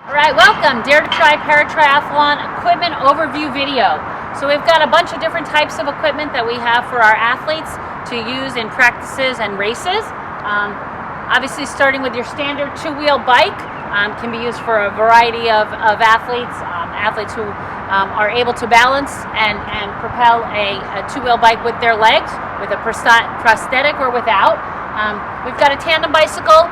Alright, welcome. Dare to Try Para-Triathlon equipment overview video. So we've got a bunch of different types of equipment that we have for our athletes to use in practices and races. Obviously starting with your standard two-wheel bike can be used for a variety of athletes. Athletes who are able to balance and propel a two-wheel bike with their legs, with a prosthetic or without. We've got a tandem bicycle,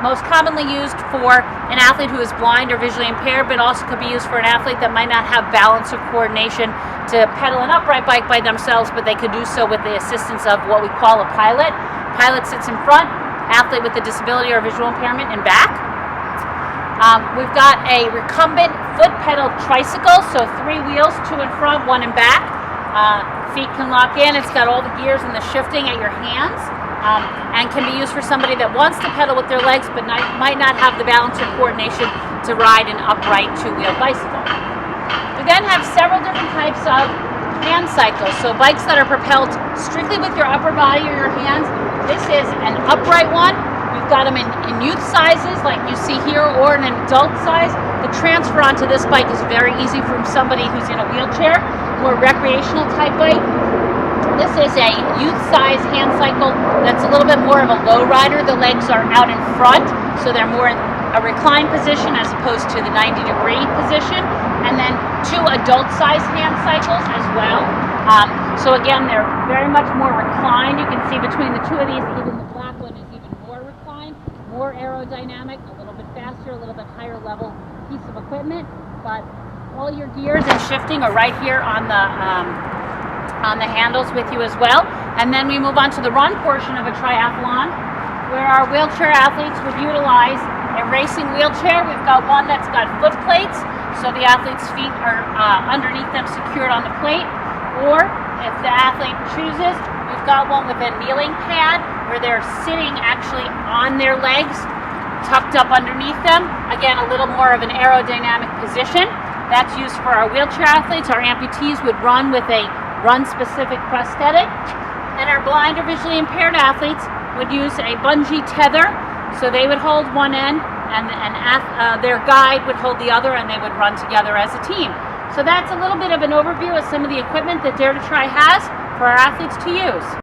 most commonly used for an athlete who is blind or visually impaired, but also could be used for an athlete that might not have balance or coordination to pedal an upright bike by themselves, but they could do so with the assistance of what we call a pilot. Pilot sits in front, athlete with a disability or visual impairment in back. We've got a recumbent foot pedal tricycle, so 3 wheels, 2 in front, 1 in back. Feet can lock in. It's got all the gears and the shifting at your hands. And can be used for somebody that wants to pedal with their legs but might not have the balance or coordination to ride an upright two-wheel bicycle. We then have several different types of hand cycles, so bikes that are propelled strictly with your upper body or your hands. This is an upright one. We've got them in youth sizes like you see here, or an adult size. The transfer onto this bike is very easy from somebody who's in a wheelchair, more recreational type bike. This is a youth-size hand cycle that's a little bit more of a low rider. The legs are out in front, so they're more in a reclined position as opposed to the 90-degree position. And then 2 adult-size hand cycles as well. So again, they're very much more reclined. You can see between the 2 of these, even the black one is even more reclined, more aerodynamic, a little bit faster, a little bit higher level piece of equipment. But all your gears and shifting are right here on the handles with you as well. And then we move on to the run portion of a triathlon, where our wheelchair athletes would utilize a racing wheelchair. We've got one that's got foot plates, so the athlete's feet are underneath them, secured on the plate. Or if the athlete chooses, we've got one with a kneeling pad where they're sitting actually on their legs, tucked up underneath them. Again, a little more of an aerodynamic position. That's used for our wheelchair athletes. Our amputees would run with a run-specific prosthetic, and our blind or visually impaired athletes would use a bungee tether, so they would hold one end and their guide would hold the other, and they would run together as a team. So that's a little bit of an overview of some of the equipment that Dare to Try has for our athletes to use.